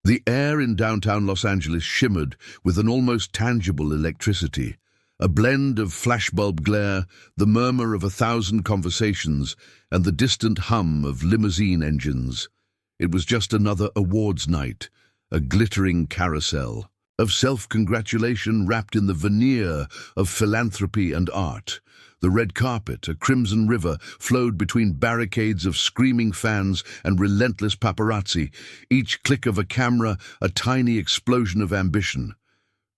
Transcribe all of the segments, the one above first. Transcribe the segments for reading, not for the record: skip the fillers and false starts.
The air in downtown Los Angeles shimmered with an almost tangible electricity, a blend of flashbulb glare, the murmur of 1,000 conversations, and the distant hum of limousine engines. It was just another awards night, a glittering carousel of self-congratulation wrapped in the veneer of philanthropy and art. The red carpet, a crimson river, flowed between barricades of screaming fans and relentless paparazzi, each click of a camera a tiny explosion of ambition.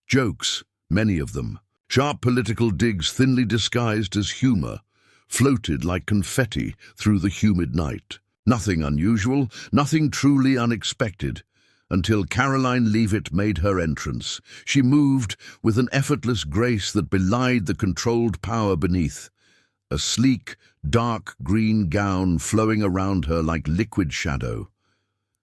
Jokes, many of them, sharp political digs thinly disguised as humor, floated like confetti through the humid night. Nothing unusual, nothing truly unexpected, until Caroline Levit made her entrance. She moved with an effortless grace that belied the controlled power beneath, a sleek, dark green gown flowing around her like liquid shadow.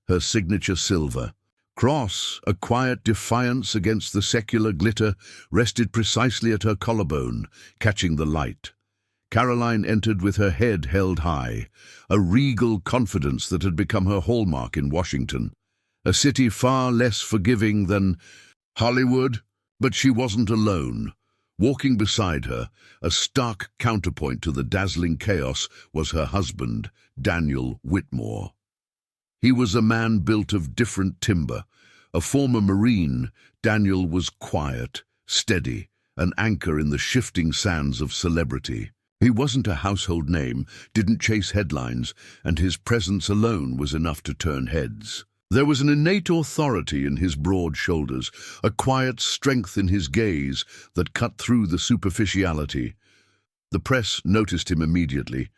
Her signature silver cross, a quiet defiance against the secular glitter, rested precisely at her collarbone, catching the light. Caroline entered with her head held high, a regal confidence that had become her hallmark in Washington, a city far less forgiving than Hollywood. But she wasn't alone. Walking beside her, a stark counterpoint to the dazzling chaos, was her husband, Daniel Whitmore. He was a man built of different timber. A former Marine, Daniel was quiet, steady, an anchor in the shifting sands of celebrity. He wasn't a household name, didn't chase headlines, and his presence alone was enough to turn heads. There was an innate authority in his broad shoulders, a quiet strength in his gaze that cut through the superficiality. The press noticed him immediately.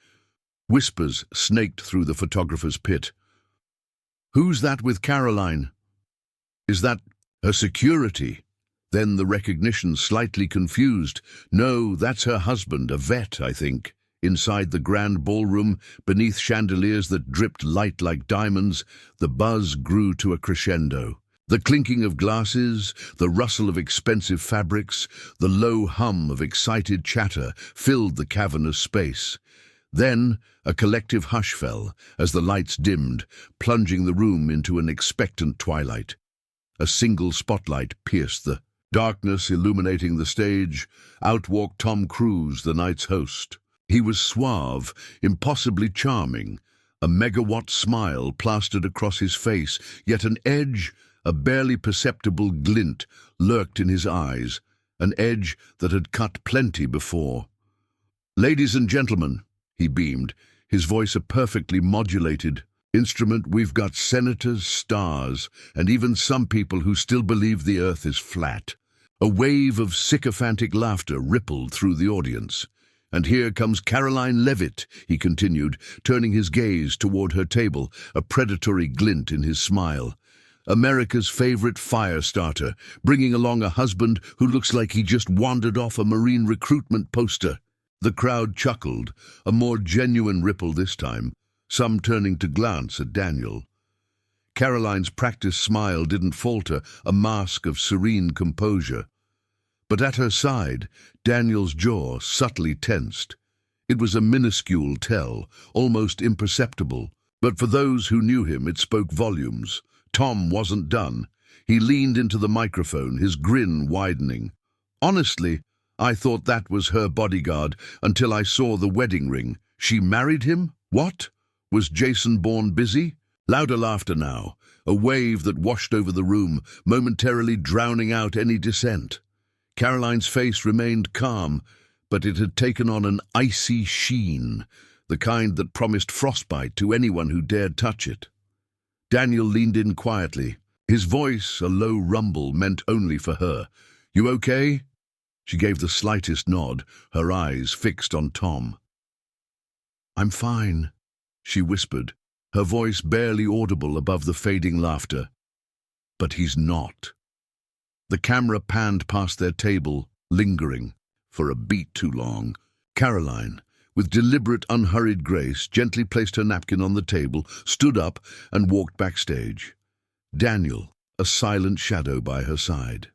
Whispers snaked through the photographer's pit. "Who's that with Caroline? Is that her security?" Then the recognition, slightly confused. "No, that's her husband, a vet, I think." Inside the grand ballroom, beneath chandeliers that dripped light like diamonds, the buzz grew to a crescendo. The clinking of glasses, the rustle of expensive fabrics, the low hum of excited chatter filled the cavernous space. Then a collective hush fell as the lights dimmed, plunging the room into an expectant twilight. A single spotlight pierced the darkness, illuminating the stage. Out walked Tom Cruise, the night's host. He was suave, impossibly charming, a megawatt smile plastered across his face, yet an edge, a barely perceptible glint, lurked in his eyes, an edge that had cut plenty before. "Ladies and gentlemen," he beamed, his voice a perfectly modulated instrument, "we've got senators, stars, and even some people who still believe the earth is flat." A wave of sycophantic laughter rippled through the audience. "And here comes Caroline Levit," he continued, turning his gaze toward her table, a predatory glint in his smile. "America's favorite fire starter, bringing along a husband who looks like he just wandered off a Marine recruitment poster." The crowd chuckled, a more genuine ripple this time, some turning to glance at Daniel. Caroline's practiced smile didn't falter, a mask of serene composure. But at her side, Daniel's jaw subtly tensed. It was a minuscule tell, almost imperceptible, but for those who knew him it spoke volumes. Tom wasn't done. He leaned into the microphone, his grin widening. "Honestly, I thought that was her bodyguard until I saw the wedding ring. She married him? What? Was Jason Bourne busy?" Louder laughter now, a wave that washed over the room, momentarily drowning out any dissent. Caroline's face remained calm, but it had taken on an icy sheen, the kind that promised frostbite to anyone who dared touch it. Daniel leaned in quietly, his voice a low rumble meant only for her. "You okay?" She gave the slightest nod, her eyes fixed on Tom. "I'm fine," she whispered, her voice barely audible above the fading laughter. "But he's not." The camera panned past their table, lingering, for a beat too long. Caroline, with deliberate, unhurried grace, gently placed her napkin on the table, stood up, and walked backstage. Daniel, a silent shadow by her side.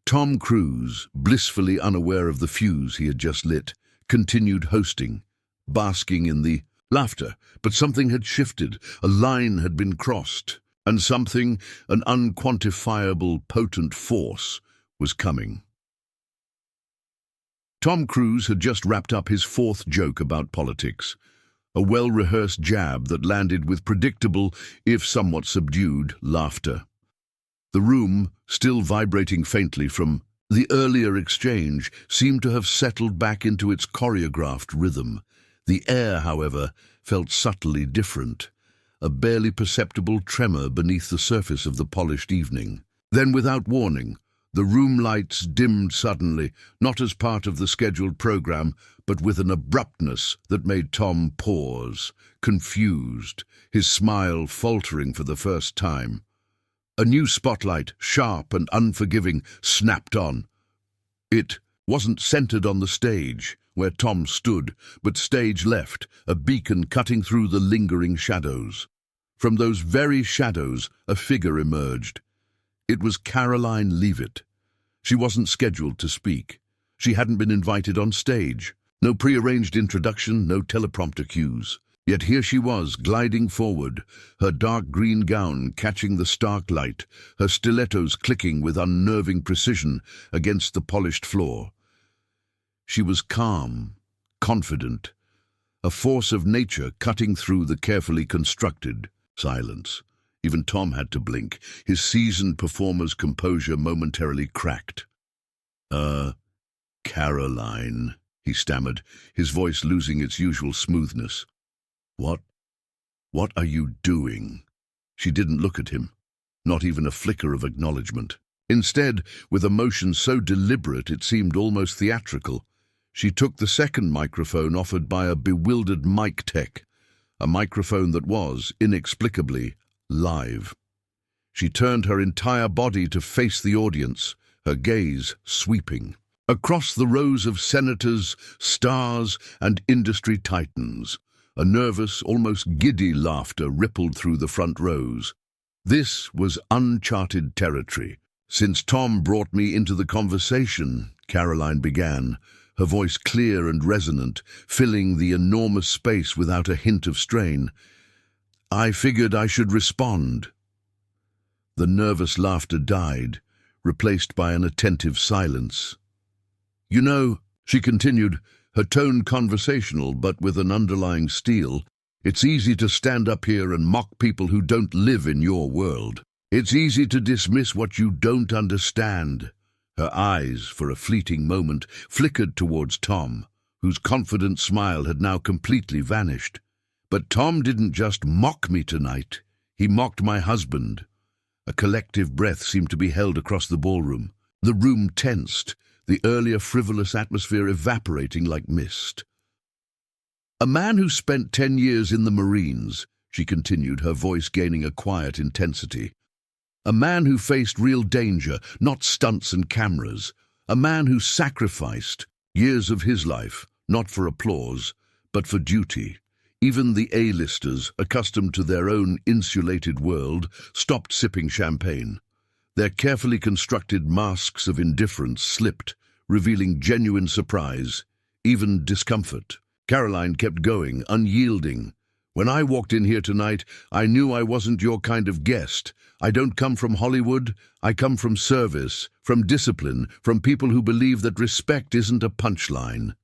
Tom Cruise, blissfully unaware of the fuse he had just lit, continued hosting, basking in the laughter, but something had shifted, a line had been crossed. and something, an unquantifiable, potent force, was coming. Tom Cruise had just wrapped up his fourth joke about politics, a well-rehearsed jab that landed with predictable, if somewhat subdued, laughter. The room, still vibrating faintly from the earlier exchange, seemed to have settled back into its choreographed rhythm. The air, however, felt subtly different, a barely perceptible tremor beneath the surface of the polished evening. Then, without warning, the room lights dimmed suddenly, not as part of the scheduled program, but with an abruptness that made Tom pause, confused, his smile faltering for the first time. A new spotlight, sharp and unforgiving, snapped on. It wasn't centered on the stage, where Tom stood, but stage left, a beacon cutting through the lingering shadows. From those very shadows, a figure emerged. It was Caroline Levit. She wasn't scheduled to speak. She hadn't been invited on stage. No prearranged introduction, no teleprompter cues. Yet here she was, gliding forward, her dark green gown catching the stark light, her stilettos clicking with unnerving precision against the polished floor. She was calm, confident, a force of nature cutting through the carefully constructed silence. Even Tom had to blink, his seasoned performer's composure momentarily cracked. Caroline, he stammered, his voice losing its usual smoothness. What are you doing? She didn't look at him, not even a flicker of acknowledgement. Instead, with a motion so deliberate it seemed almost theatrical, she took the second microphone offered by a bewildered mic tech, a microphone that was, inexplicably, live. She turned her entire body to face the audience, her gaze sweeping. Across the rows of senators, stars, and industry titans, a nervous, almost giddy laughter rippled through the front rows. This was uncharted territory. "Since Tom brought me into the conversation," Caroline began, her voice clear and resonant, filling the enormous space without a hint of strain, "I figured I should respond." The nervous laughter died, replaced by an attentive silence. "You know," she continued, her tone conversational but with an underlying steel, "it's easy to stand up here and mock people who don't live in your world. It's easy to dismiss what you don't understand." Her eyes, for a fleeting moment, flickered towards Tom, whose confident smile had now completely vanished. "But Tom didn't just mock me tonight. He mocked my husband." A collective breath seemed to be held across the ballroom. The room tensed, the earlier frivolous atmosphere evaporating like mist. "A man who spent 10 years in the Marines," she continued, her voice gaining a quiet intensity. "A man who faced real danger, not stunts and cameras. A man who sacrificed years of his life, not for applause, but for duty. Even the A-listers, accustomed to their own insulated world, stopped sipping champagne. Their carefully constructed masks of indifference slipped, revealing genuine surprise, even discomfort." Caroline kept going, unyielding. "When I walked in here tonight, I knew I wasn't your kind of guest. I don't come from Hollywood. I come from service, from discipline, from people who believe that respect isn't a punchline."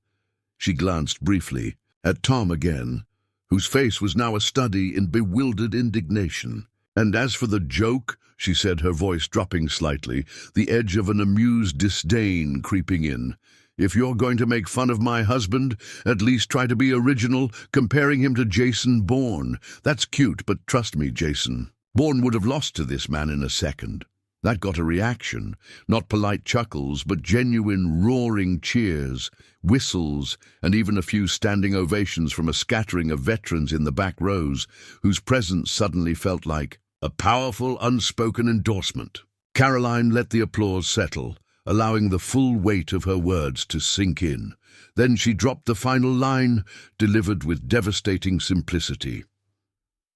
She glanced briefly at Tom again, whose face was now a study in bewildered indignation. "And as for the joke," she said, her voice dropping slightly, the edge of an amused disdain creeping in, "if you're going to make fun of my husband, at least try to be original, comparing him to Jason Bourne. That's cute, but trust me, Jason, Bourne would have lost to this man in a second." That got a reaction, not polite chuckles, but genuine roaring cheers, whistles, and even a few standing ovations from a scattering of veterans in the back rows, whose presence suddenly felt like a powerful, unspoken endorsement. Caroline let the applause settle, allowing the full weight of her words to sink in. Then she dropped the final line, delivered with devastating simplicity.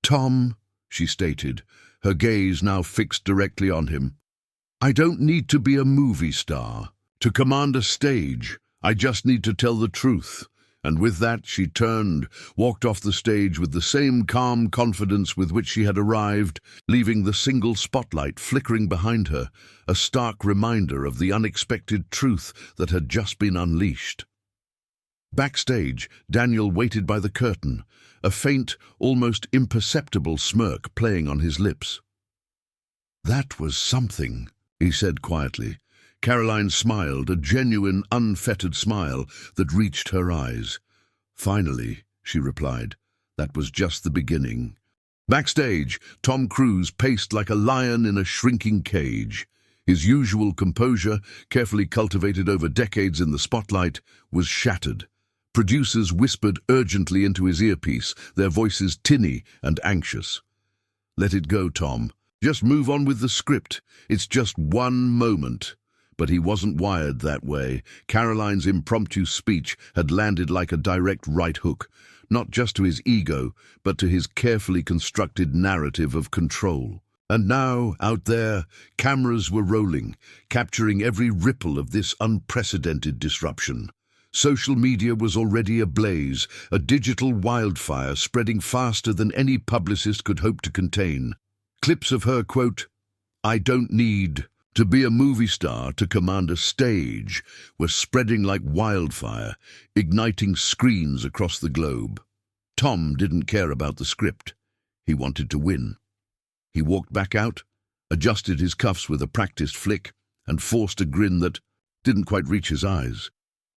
"Tom," she stated, her gaze now fixed directly on him, "I don't need to be a movie star. To command a stage, I just need to tell the truth. And with that, she turned, walked off the stage with the same calm confidence with which she had arrived, leaving the single spotlight flickering behind her, a stark reminder of the unexpected truth that had just been unleashed. Backstage, Daniel waited by the curtain, a faint, almost imperceptible smirk playing on his lips. "That was something," he said quietly. Caroline smiled, a genuine, unfettered smile that reached her eyes. "Finally," she replied. "That was just the beginning." Backstage, Tom Cruise paced like a lion in a shrinking cage. His usual composure, carefully cultivated over decades in the spotlight, was shattered. Producers whispered urgently into his earpiece, their voices tinny and anxious. "Let it go, Tom. Just move on with the script. It's just one moment." But he wasn't wired that way. Caroline's impromptu speech had landed like a direct right hook, not just to his ego, but to his carefully constructed narrative of control. And now, out there, cameras were rolling, capturing every ripple of this unprecedented disruption. Social media was already ablaze, a digital wildfire spreading faster than any publicist could hope to contain. Clips of her, quote, "I don't need to be a movie star to command a stage," were spreading like wildfire, igniting screens across the globe. Tom didn't care about the script. He wanted to win. He walked back out, adjusted his cuffs with a practiced flick, and forced a grin that didn't quite reach his eyes.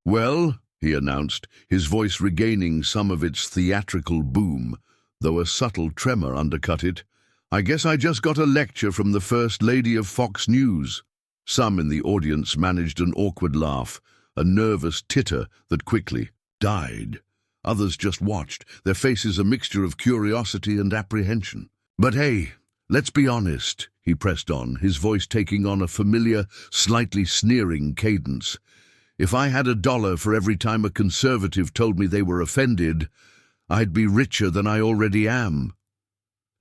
"Well," he announced, his voice regaining some of its theatrical boom, though a subtle tremor undercut it, "I guess I just got a lecture from the First Lady of Fox News." Some in the audience managed an awkward laugh, a nervous titter that quickly died. Others just watched, their faces a mixture of curiosity and apprehension. "But hey, let's be honest," he pressed on, his voice taking on a familiar, slightly sneering cadence. "If I had $1 for every time a conservative told me they were offended, I'd be richer than I already am."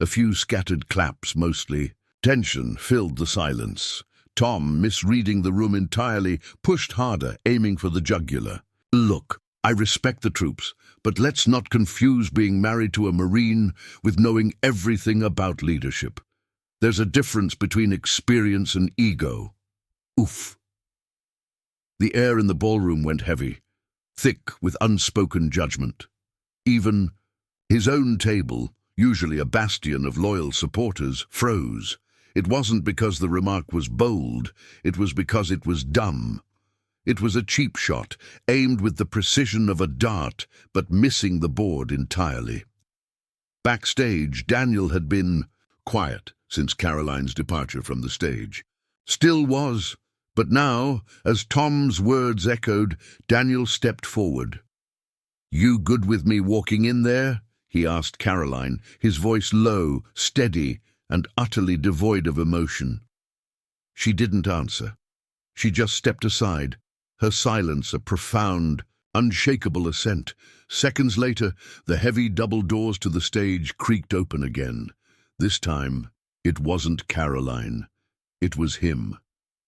A few scattered claps, mostly. Tension filled the silence. Tom, misreading the room entirely, pushed harder, aiming for the jugular. "Look, I respect the troops, but let's not confuse being married to a Marine with knowing everything about leadership. There's a difference between experience and ego." Oof. The air in the ballroom went heavy, thick with unspoken judgment. Even his own table, usually a bastion of loyal supporters, froze. It wasn't because the remark was bold, it was because it was dumb. It was a cheap shot, aimed with the precision of a dart, but missing the board entirely. Backstage, Daniel had been quiet since Caroline's departure from the stage. Still was, but now, as Tom's words echoed, Daniel stepped forward. "You good with me walking in there?" he asked Caroline, his voice low, steady, and utterly devoid of emotion. She didn't answer. She just stepped aside, her silence a profound, unshakable assent. Seconds later, the heavy double doors to the stage creaked open again. This time, it wasn't Caroline. It was him,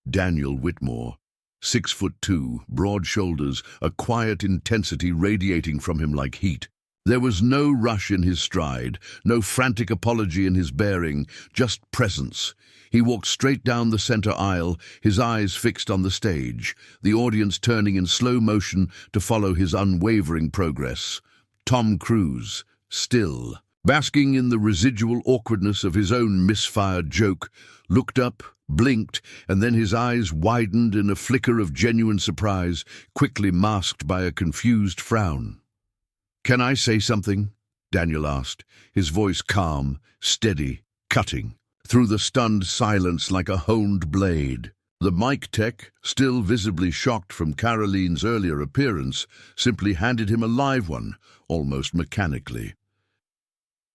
Daniel Whitmore. 6'2", broad shoulders, a quiet intensity radiating from him like heat. There was no rush in his stride, no frantic apology in his bearing, just presence. He walked straight down the center aisle, his eyes fixed on the stage, the audience turning in slow motion to follow his unwavering progress. Tom Cruise, still, basking in the residual awkwardness of his own misfired joke, looked up, blinked, and then his eyes widened in a flicker of genuine surprise, quickly masked by a confused frown. "Can I say something?" Daniel asked, his voice calm, steady, cutting through the stunned silence like a honed blade. The mic tech, still visibly shocked from Caroline's earlier appearance, simply handed him a live one, almost mechanically.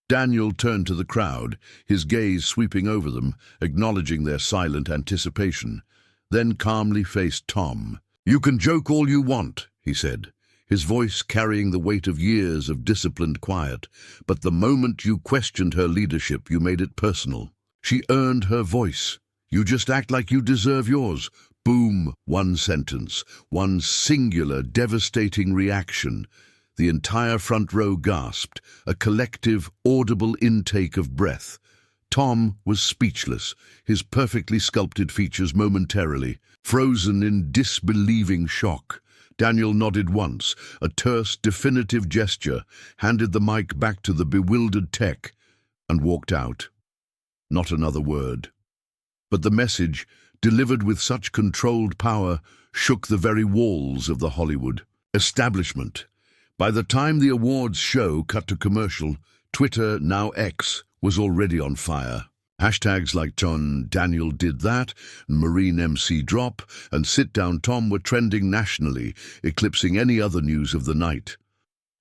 Daniel turned to the crowd, his gaze sweeping over them, acknowledging their silent anticipation, then calmly faced Tom. "You can joke all you want," he said, his voice carrying the weight of years of disciplined quiet, "but the moment you questioned her leadership, you made it personal. She earned her voice. You just act like you deserve yours." Boom, one sentence, one singular, devastating reaction. The entire front row gasped, a collective, audible intake of breath. Tom was speechless, his perfectly sculpted features momentarily frozen in disbelieving shock. Daniel nodded once, a terse, definitive gesture, handed the mic back to the bewildered tech, and walked out. Not another word. But the message, delivered with such controlled power, shook the very walls of the Hollywood establishment. By the time the awards show cut to commercial, Twitter, now X, was already on fire. Hashtags like John Daniel did that, Marine MC drop, and Sit Down Tom were trending nationally, eclipsing any other news of the night.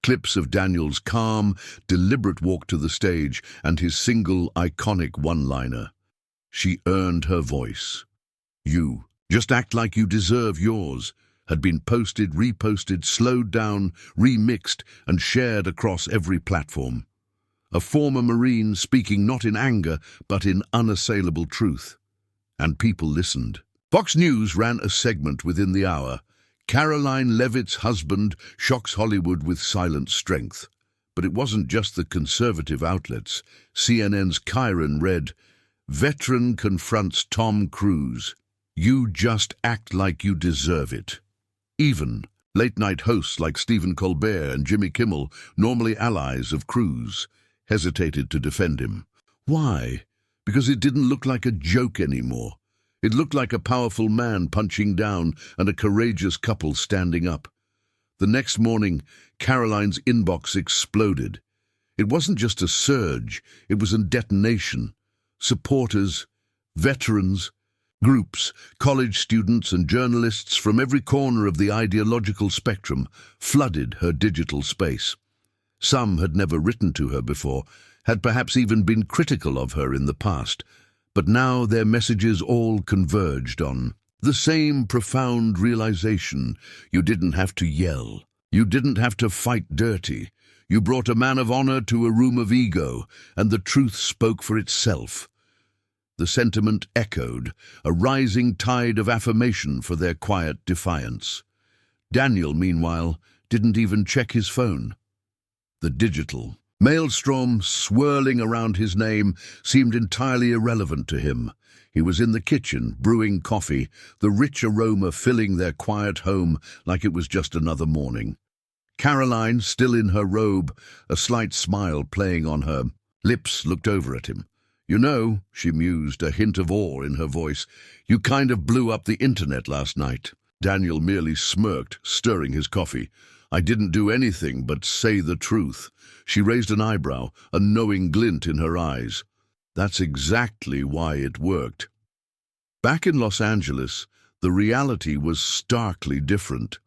Clips of Daniel's calm, deliberate walk to the stage and his single, iconic one-liner. She earned her voice. You, just act like you deserve yours, had been posted, reposted, slowed down, remixed, and shared across every platform. A former Marine speaking not in anger, but in unassailable truth. And people listened. Fox News ran a segment within the hour. Caroline Levit's husband shocks Hollywood with silent strength. But it wasn't just the conservative outlets. CNN's Kyron read, "Veteran confronts Tom Cruise. You just act like you deserve it." Even late-night hosts like Stephen Colbert and Jimmy Kimmel, normally allies of Cruise, hesitated to defend him. Why? Because it didn't look like a joke anymore. It looked like a powerful man punching down and a courageous couple standing up. The next morning, Caroline's inbox exploded. It wasn't just a surge, it was a detonation. Supporters, veterans, groups, college students and journalists from every corner of the ideological spectrum flooded her digital space. Some had never written to her before, had perhaps even been critical of her in the past, but now their messages all converged on the same profound realization: you didn't have to yell, you didn't have to fight dirty, you brought a man of honor to a room of ego, and the truth spoke for itself. The sentiment echoed, a rising tide of affirmation for their quiet defiance. Daniel, meanwhile, didn't even check his phone. The digital maelstrom swirling around his name seemed entirely irrelevant to him. He was in the kitchen, brewing coffee, the rich aroma filling their quiet home like it was just another morning. Caroline, still in her robe, a slight smile playing on her lips, looked over at him. "You know," she mused, a hint of awe in her voice, "you kind of blew up the internet last night." Daniel merely smirked, stirring his coffee. "I didn't do anything but say the truth." She raised an eyebrow, a knowing glint in her eyes. That's exactly why it worked. Back in Los Angeles, the reality was starkly different.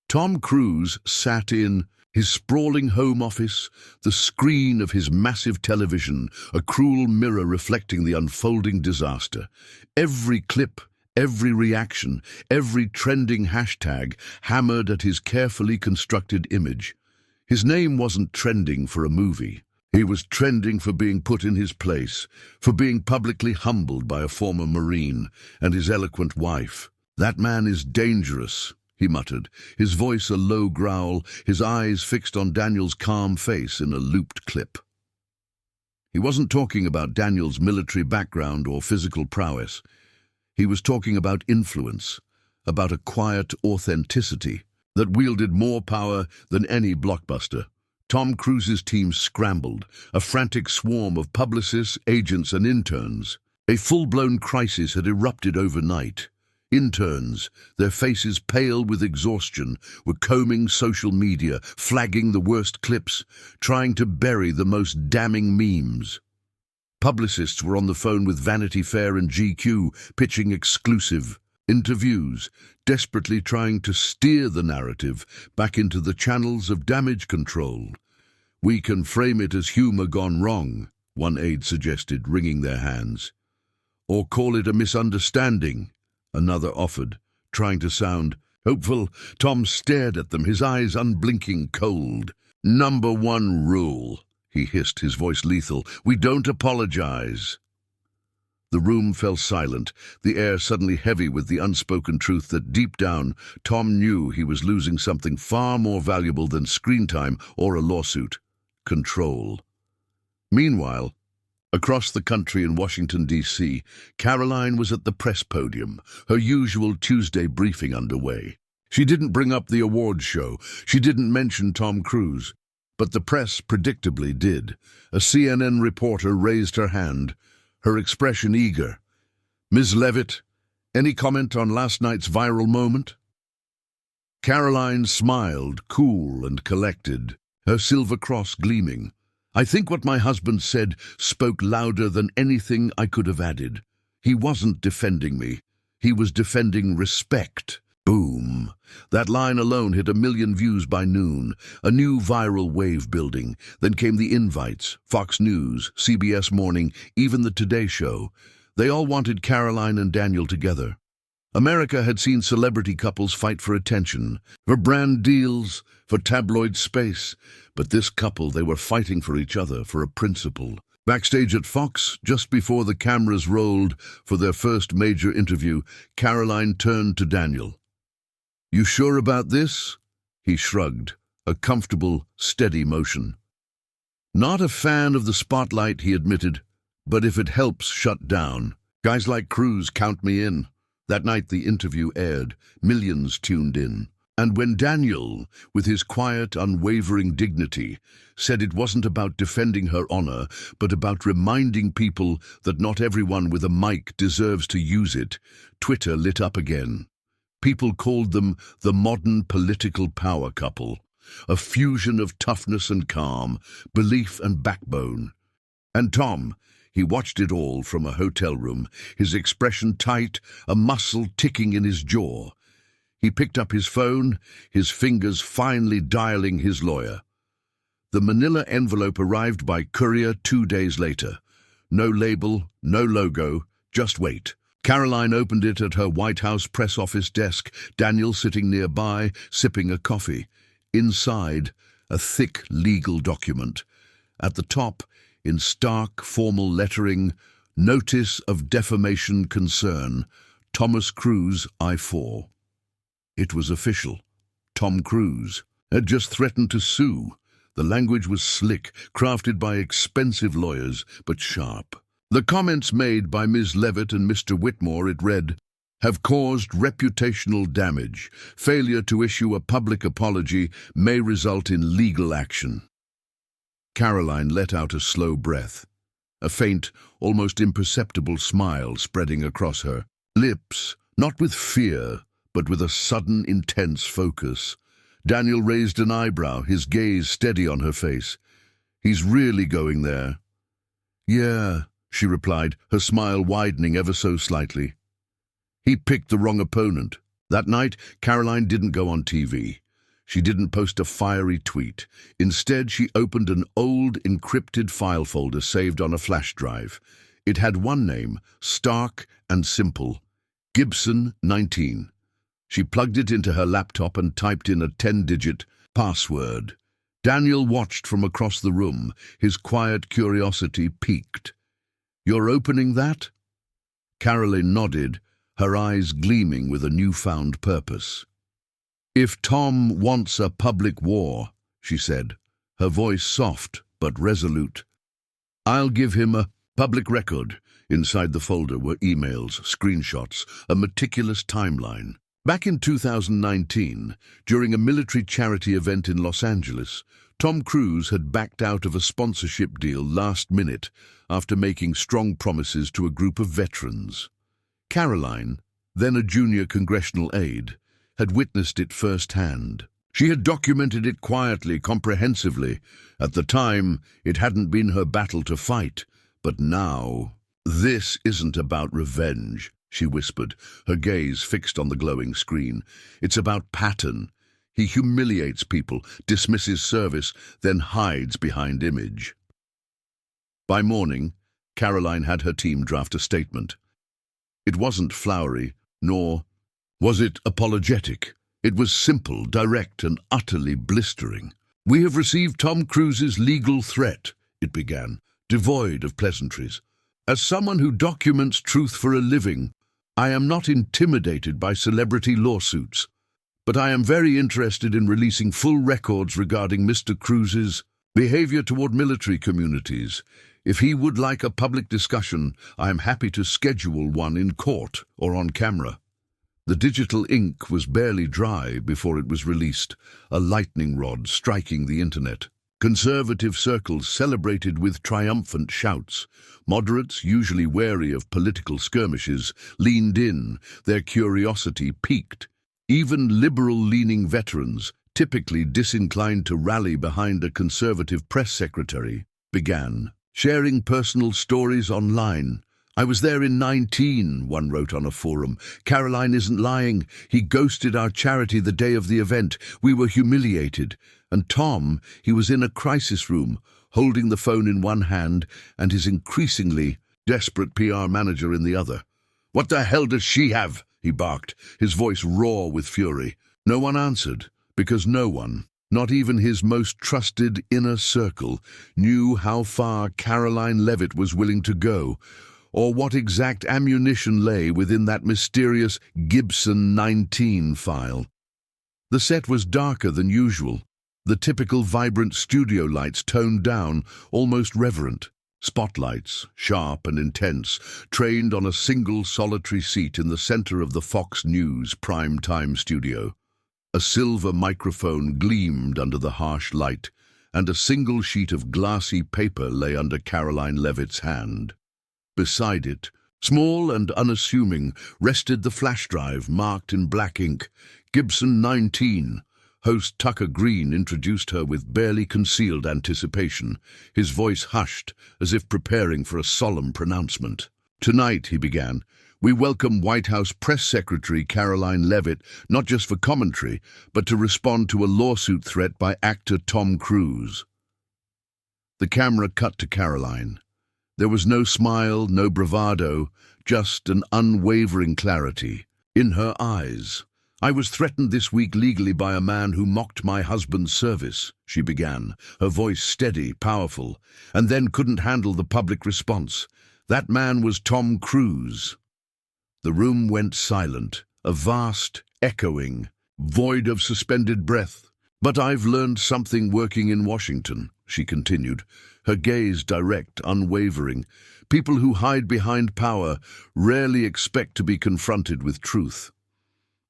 Tom Cruise sat in his sprawling home office, the screen of his massive television, a cruel mirror reflecting the unfolding disaster. Every clip, every reaction, every trending hashtag hammered at his carefully constructed image. His name wasn't trending for a movie. He was trending for being put in his place, for being publicly humbled by a former Marine and his eloquent wife. "That man is dangerous," he muttered, his voice a low growl, his eyes fixed on Daniel's calm face in a looped clip. He wasn't talking about Daniel's military background or physical prowess. He was talking about influence, about a quiet authenticity that wielded more power than any blockbuster. Tom Cruise's team scrambled, a frantic swarm of publicists, agents, and interns. A full-blown crisis had erupted overnight. Interns, their faces pale with exhaustion, were combing social media, flagging the worst clips, trying to bury the most damning memes. Publicists were on the phone with Vanity Fair and GQ, pitching exclusive interviews, desperately trying to steer the narrative back into the channels of damage control. "We can frame it as humor gone wrong," one aide suggested, wringing their hands. "Or call it a misunderstanding," another offered, trying to sound hopeful. Tom stared at them, his eyes unblinking cold. "Number one rule," he hissed, his voice lethal, "we don't apologize." The room fell silent, the air suddenly heavy with the unspoken truth that deep down, Tom knew he was losing something far more valuable than screen time or a lawsuit: control. Meanwhile, across the country in Washington, D.C., Caroline was at the press podium, her usual Tuesday briefing underway. She didn't bring up the awards show, she didn't mention Tom Cruise, but the press predictably did. A CNN reporter raised her hand, her expression eager. "Ms. Levit, any comment on last night's viral moment?" Caroline smiled, cool and collected, her silver cross gleaming. "I think what my husband said spoke louder than anything I could have added. He wasn't defending me. He was defending respect." Boom. That line alone hit 1 million views by noon, a new viral wave building. Then came the invites, Fox News, CBS Morning, even the Today Show. They all wanted Caroline and Daniel together. America had seen celebrity couples fight for attention, for brand deals, for tabloid space. But this couple, they were fighting for each other, for a principle. Backstage at Fox, just before the cameras rolled for their first major interview, Caroline turned to Daniel. "You sure about this?" He shrugged, a comfortable, steady motion. "Not a fan of the spotlight," he admitted, "but if it helps shut down. Guys like Cruise count me in." That night the interview aired, millions tuned in. And when Daniel, with his quiet, unwavering dignity, said it wasn't about defending her honor, but about reminding people that not everyone with a mic deserves to use it, Twitter lit up again. People called them the modern political power couple, a fusion of toughness and calm, belief and backbone. And Tom, he watched it all from a hotel room, his expression tight, a muscle ticking in his jaw. He picked up his phone, his fingers finally dialing his lawyer. The manila envelope arrived by courier 2 days later. No label, no logo, just wait. Caroline opened it at her White House press office desk, Daniel sitting nearby, sipping a coffee. Inside, a thick legal document. At the top, in stark, formal lettering, "Notice of Defamation Concern, Thomas Cruise, I-4." It was official. Tom Cruise had just threatened to sue. The language was slick, crafted by expensive lawyers, but sharp. The comments made by Ms. Levit and Mr. Whitmore, it read, "have caused reputational damage. Failure to issue a public apology may result in legal action." Caroline let out a slow breath, a faint, almost imperceptible smile spreading across her lips, not with fear, but with a sudden, intense focus. Daniel raised an eyebrow, his gaze steady on her face. "He's really going there?" "Yeah," she replied, her smile widening ever so slightly. He picked the wrong opponent. That night, Caroline didn't go on TV. She didn't post a fiery tweet. Instead, she opened an old, encrypted file folder saved on a flash drive. It had one name, stark and simple: Gibson 19. She plugged it into her laptop and typed in a 10-digit password. Daniel watched from across the room, his quiet curiosity piqued. "You're opening that?" Caroline nodded, her eyes gleaming with a newfound purpose. "If Tom wants a public war," she said, her voice soft but resolute, "I'll give him a public record." Inside the folder were emails, screenshots, a meticulous timeline. Back in 2019, during a military charity event in Los Angeles, Tom Cruise had backed out of a sponsorship deal last minute after making strong promises to a group of veterans. Caroline, then a junior congressional aide, had witnessed it firsthand. She had documented it quietly, comprehensively. At the time, it hadn't been her battle to fight, but now, "This isn't about revenge," she whispered, her gaze fixed on the glowing screen. "It's about pattern. He humiliates people, dismisses service, then hides behind image." By morning, Caroline had her team draft a statement. It wasn't flowery, nor was it apologetic. It was simple, direct, and utterly blistering. "We have received Tom Cruise's legal threat," it began, devoid of pleasantries. As someone who documents truth for a living, I am not intimidated by celebrity lawsuits, but I am very interested in releasing full records regarding Mr. Crews's behavior toward military communities. If he would like a public discussion, I am happy to schedule one in court or on camera. The digital ink was barely dry before it was released, a lightning rod striking the internet. Conservative circles celebrated with triumphant shouts. Moderates, usually wary of political skirmishes, leaned in, their curiosity piqued. Even liberal-leaning veterans, typically disinclined to rally behind a conservative press secretary, began sharing personal stories online. "I was there in 19, one wrote on a forum. "Caroline isn't lying. He ghosted our charity the day of the event. We were humiliated. And Tom, he was in a crisis room, holding the phone in one hand and his increasingly desperate PR manager in the other. What the hell does she have?" he barked, his voice raw with fury. No one answered, because no one, not even his most trusted inner circle, knew how far Caroline Levit was willing to go, or what exact ammunition lay within that mysterious Gibson 19 file. The set was darker than usual, the typical vibrant studio lights toned down, almost reverent. Spotlights, sharp and intense, trained on a single solitary seat in the center of the Fox News prime-time studio. A silver microphone gleamed under the harsh light, and a single sheet of glassy paper lay under Caroline Levit's hand. Beside it, small and unassuming, rested the flash drive marked in black ink, Gibson 19. Host Tucker Green introduced her with barely concealed anticipation, his voice hushed, as if preparing for a solemn pronouncement. "Tonight," he began, "we welcome White House Press Secretary Caroline Levit, not just for commentary, but to respond to a lawsuit threat by actor Tom Cruise." The camera cut to Caroline. There was no smile, no bravado, just an unwavering clarity in her eyes. "I was threatened this week legally by a man who mocked my husband's service," she began, her voice steady, powerful, "and then couldn't handle the public response. That man was Tom Cruise." The room went silent, a vast, echoing, void of suspended breath. "But I've learned something working in Washington," she continued, her gaze direct, unwavering. "People who hide behind power rarely expect to be confronted with truth."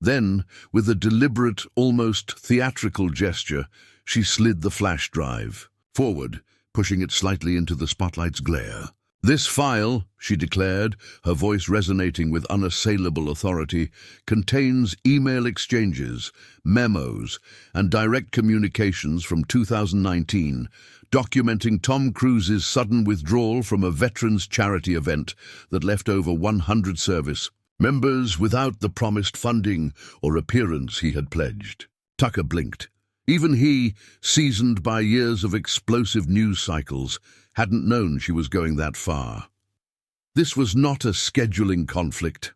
Then, with a deliberate, almost theatrical gesture, she slid the flash drive forward, pushing it slightly into the spotlight's glare. "This file," she declared, her voice resonating with unassailable authority, "contains email exchanges, memos, and direct communications from 2019, documenting Tom Cruise's sudden withdrawal from a veterans charity event that left over 100 service members without the promised funding or appearance he had pledged." Tucker blinked. Even he, seasoned by years of explosive news cycles, hadn't known she was going that far. "This was not a scheduling conflict,"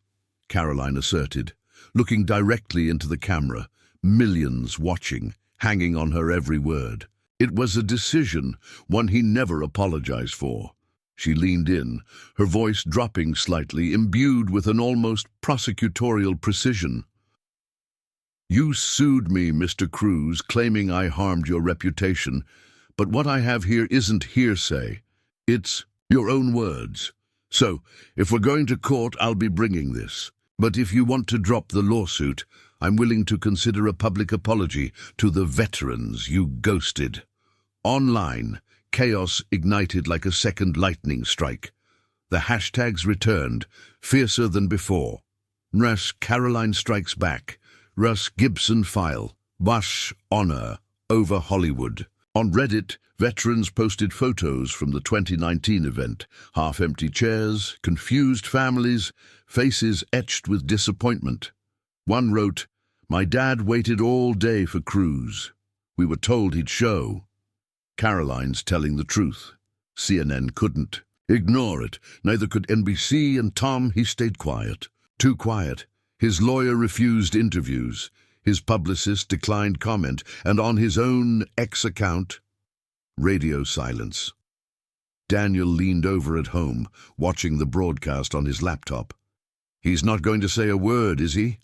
Caroline asserted, looking directly into the camera, millions watching, hanging on her every word. "It was a decision, one he never apologized for." She leaned in, her voice dropping slightly, imbued with an almost prosecutorial precision. "You sued me, Mr. Cruise, claiming I harmed your reputation, but what I have here isn't hearsay. It's your own words. So, if we're going to court, I'll be bringing this. But if you want to drop the lawsuit, I'm willing to consider a public apology to the veterans you ghosted." Online, chaos ignited like a second lightning strike. The hashtags returned, fiercer than before. Russ Caroline strikes back. Russ Gibson file. Wash honor over Hollywood. On Reddit, veterans posted photos from the 2019 event. Half-empty chairs, confused families, faces etched with disappointment. One wrote, "My dad waited all day for Cruise. We were told he'd show." Caroline's telling the truth. CNN couldn't ignore it. Neither could NBC, and Tom, he stayed quiet. Too quiet. His lawyer refused interviews. His publicist declined comment. And on his own X account, radio silence. Daniel leaned over at home, watching the broadcast on his laptop. "He's not going to say a word, is he?"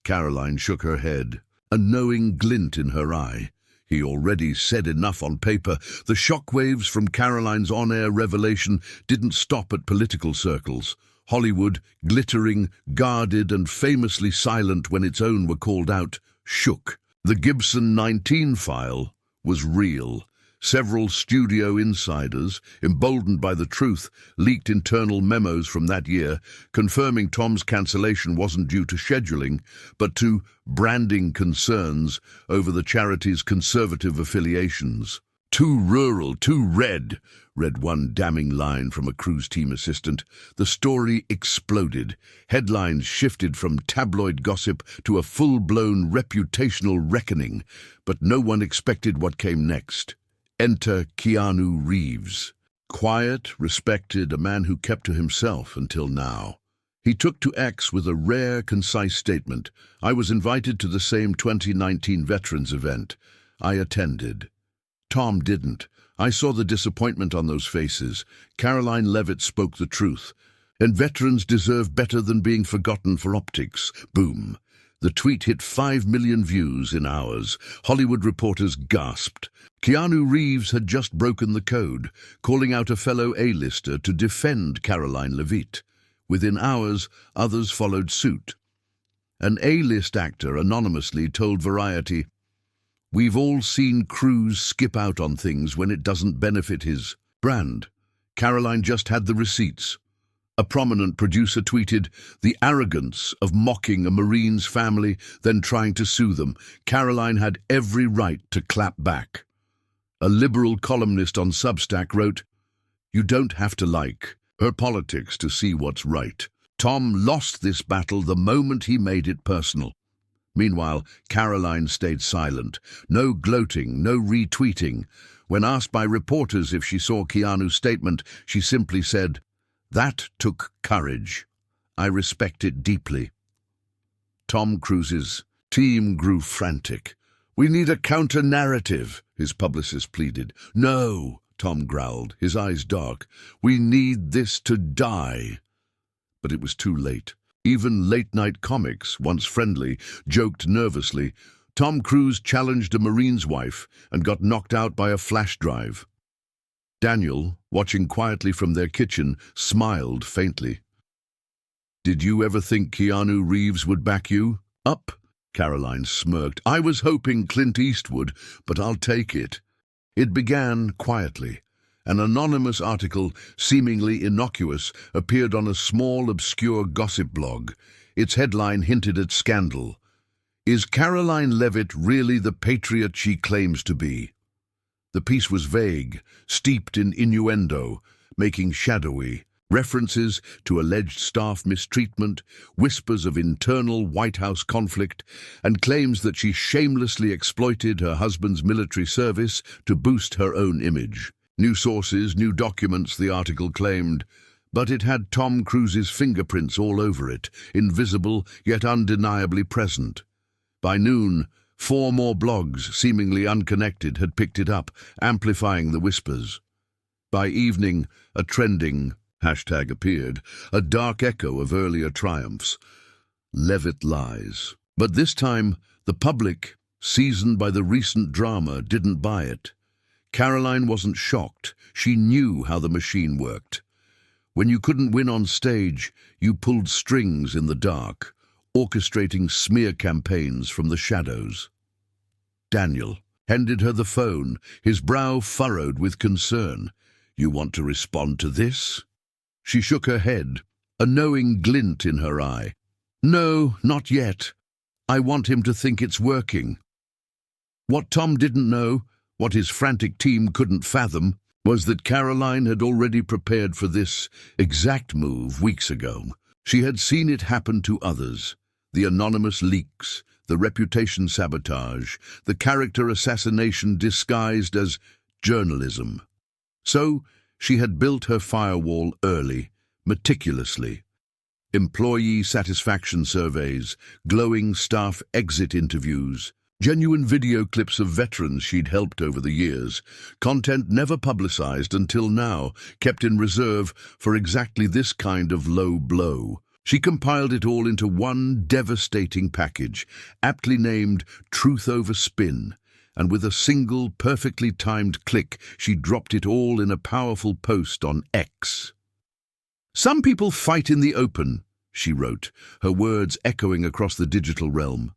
Caroline shook her head, a knowing glint in her eye. He already said enough on paper. The shockwaves from Caroline's on-air revelation didn't stop at political circles. Hollywood, glittering, guarded, and famously silent when its own were called out, shook. The Gibson 19 file was real. Several studio insiders, emboldened by the truth, leaked internal memos from that year, confirming Tom's cancellation wasn't due to scheduling, but to branding concerns over the charity's conservative affiliations. "Too rural, too red," read one damning line from a cruise team assistant. The story exploded. Headlines shifted from tabloid gossip to a full-blown reputational reckoning, but no one expected what came next. Enter Keanu Reeves. Quiet, respected, a man who kept to himself until now. He took to X with a rare, concise statement. "I was invited to the same 2019 Veterans event. I attended." Tom didn't. "I saw the disappointment on those faces. Caroline Levit spoke the truth. And veterans deserve better than being forgotten for optics." Boom. The tweet hit 5 million views in hours. Hollywood reporters gasped. Keanu Reeves had just broken the code, calling out a fellow A-lister to defend Caroline Levit. Within hours, others followed suit. An A-list actor anonymously told Variety, "We've all seen Cruise skip out on things when it doesn't benefit his brand. Caroline just had the receipts." A prominent producer tweeted, "The arrogance of mocking a Marine's family, then trying to sue them. Caroline had every right to clap back." A liberal columnist on Substack wrote, "You don't have to like her politics to see what's right." Tom lost this battle the moment he made it personal. Meanwhile, Caroline stayed silent. No gloating, no retweeting. When asked by reporters if she saw Keanu's statement, she simply said, "That took courage. I respect it deeply." Tom Cruise's team grew frantic. "We need a counter-narrative," his publicist pleaded. "No," Tom growled, his eyes dark. "We need this to die." But it was too late. Even late-night comics, once friendly, joked nervously. Tom Cruise challenged a Marine's wife and got knocked out by a flash drive. Daniel, watching quietly from their kitchen, smiled faintly. "Did you ever think Keanu Reeves would back you up?" Caroline smirked. "I was hoping Clint Eastwood, but I'll take it." It began quietly. An anonymous article, seemingly innocuous, appeared on a small, obscure gossip blog. Its headline hinted at scandal. "Is Caroline Levit really the patriot she claims to be?" The piece was vague, steeped in innuendo, making shadowy references to alleged staff mistreatment, whispers of internal White House conflict, and claims that she shamelessly exploited her husband's military service to boost her own image. New sources, new documents, the article claimed, but it had Tom Cruise's fingerprints all over it, invisible yet undeniably present. By noon, 4 more blogs, seemingly unconnected, had picked it up, amplifying the whispers. By evening, a trending hashtag appeared, a dark echo of earlier triumphs. Levit lies. But this time, the public, seasoned by the recent drama, didn't buy it. Caroline wasn't shocked. She knew how the machine worked. When you couldn't win on stage, you pulled strings in the dark, orchestrating smear campaigns from the shadows. Daniel handed her the phone, his brow furrowed with concern. "You want to respond to this?" She shook her head, a knowing glint in her eye. "No, not yet. I want him to think it's working." What Tom didn't know, what his frantic team couldn't fathom, was that Caroline had already prepared for this exact move weeks ago. She had seen it happen to others. The anonymous leaks, the reputation sabotage, the character assassination disguised as journalism. So, she had built her firewall early, meticulously. Employee satisfaction surveys, glowing staff exit interviews, Genuine video clips of veterans she'd helped over the years, content never publicized until now, kept in reserve for exactly this kind of low blow. She compiled it all into one devastating package, aptly named Truth Over Spin, and with a single, perfectly timed click, she dropped it all in a powerful post on X. "Some people fight in the open," she wrote, her words echoing across the digital realm.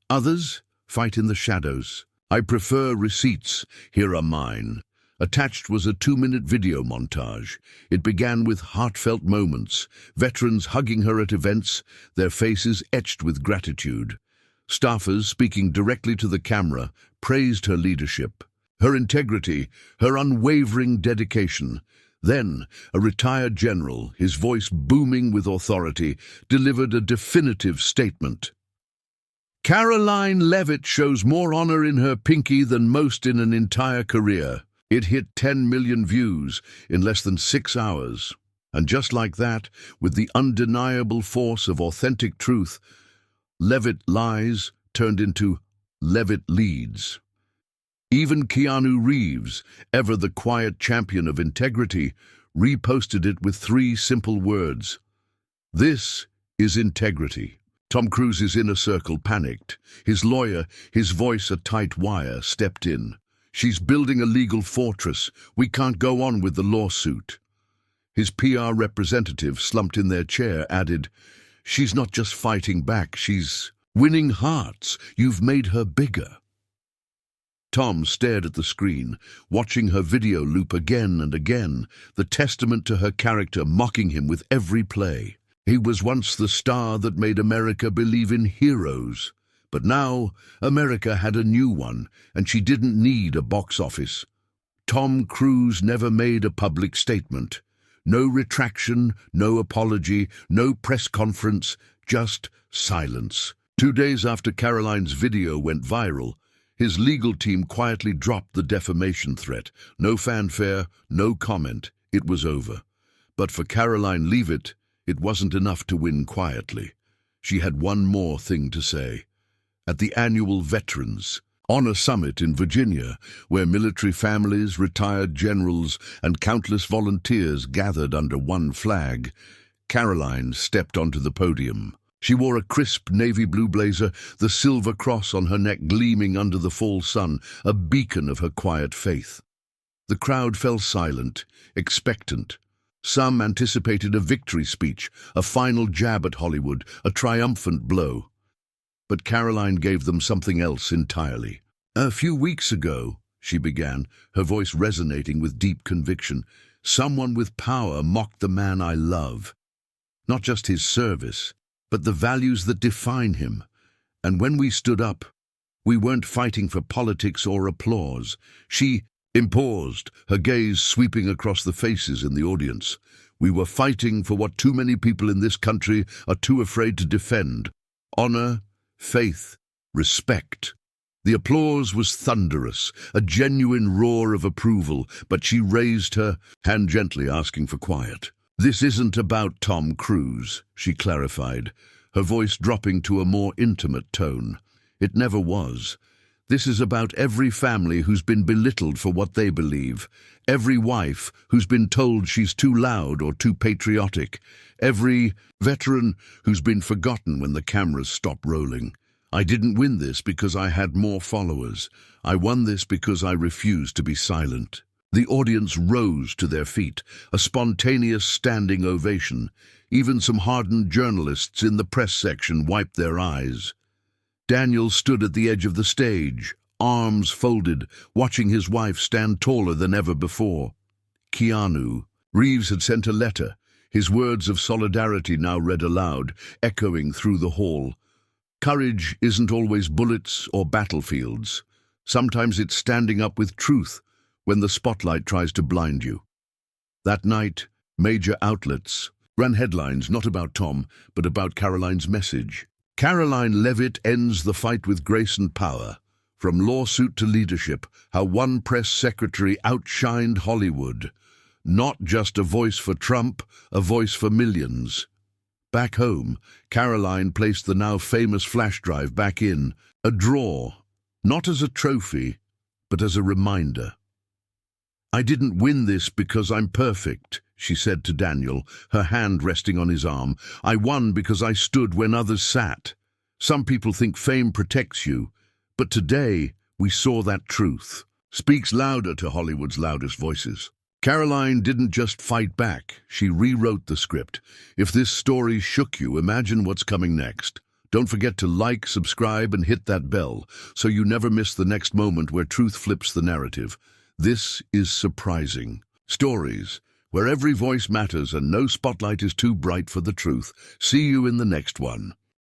"Others fight in the shadows. I prefer receipts. Here are mine." Attached was a 2-minute video montage. It began with heartfelt moments, veterans hugging her at events, their faces etched with gratitude. Staffers, speaking directly to the camera, praised her leadership, her integrity, her unwavering dedication. Then, a retired general, his voice booming with authority, delivered a definitive statement. "Caroline Levit shows more honor in her pinky than most in an entire career." It hit 10 million views in less than 6 hours. And just like that, with the undeniable force of authentic truth, Levit lies turned into Levit leads. Even Keanu Reeves, ever the quiet champion of integrity, reposted it with 3 simple words. "This is integrity." Tom Cruise's inner circle panicked. His lawyer, his voice a tight wire, stepped in. "She's building a legal fortress. We can't go on with the lawsuit." His PR representative, slumped in their chair, added, "She's not just fighting back, she's winning hearts. You've made her bigger." Tom stared at the screen, watching her video loop again and again, the testament to her character mocking him with every play. He was once the star that made America believe in heroes. But now, America had a new one, and she didn't need a box office. Tom Cruise never made a public statement. No retraction, no apology, no press conference, just silence. 2 days after Caroline's video went viral, his legal team quietly dropped the defamation threat. No fanfare, no comment. It was over. But for Caroline Levit, it wasn't enough to win quietly. She had one more thing to say. At the annual Veterans Honor Summit in Virginia, where military families, retired generals, and countless volunteers gathered under one flag, Caroline stepped onto the podium. She wore a crisp navy blue blazer, the silver cross on her neck gleaming under the fall sun, a beacon of her quiet faith. The crowd fell silent, expectant. Some anticipated a victory speech, a final jab at Hollywood, a triumphant blow. But Caroline gave them something else entirely. "A few weeks ago," she began, her voice resonating with deep conviction, "someone with power mocked the man I love. Not just his service, but the values that define him. And when we stood up, we weren't fighting for politics or applause." She paused, her gaze sweeping across the faces in the audience. "We were fighting for what too many people in this country are too afraid to defend. Honor, faith, respect." The applause was thunderous, a genuine roar of approval, but she raised her hand gently, asking for quiet. "This isn't about Tom Cruise," she clarified, her voice dropping to a more intimate tone. "It never was. This is about every family who's been belittled for what they believe, every wife who's been told she's too loud or too patriotic, every veteran who's been forgotten when the cameras stop rolling. I didn't win this because I had more followers. I won this because I refused to be silent." The audience rose to their feet, a spontaneous standing ovation. Even some hardened journalists in the press section wiped their eyes. Daniel stood at the edge of the stage, arms folded, watching his wife stand taller than ever before. Keanu Reeves had sent a letter, his words of solidarity now read aloud, echoing through the hall. "Courage isn't always bullets or battlefields. Sometimes it's standing up with truth when the spotlight tries to blind you." That night, major outlets ran headlines not about Tom, but about Caroline's message. "Caroline Levit ends the fight with grace and power. From lawsuit to leadership, how one press secretary outshined Hollywood. Not just a voice for Trump, a voice for millions." Back home, Caroline placed the now famous flash drive back in a drawer not as a trophy, but as a reminder. "I didn't win this because I'm perfect," she said to Daniel, her hand resting on his arm. "I won because I stood when others sat. Some people think fame protects you, but today we saw that truth speaks louder to Hollywood's loudest voices." Caroline didn't just fight back, she rewrote the script. If this story shook you, imagine what's coming next. Don't forget to like, subscribe, and hit that bell so you never miss the next moment where truth flips the narrative. This is Surprising Stories, where every voice matters and no spotlight is too bright for the truth. See you in the next one.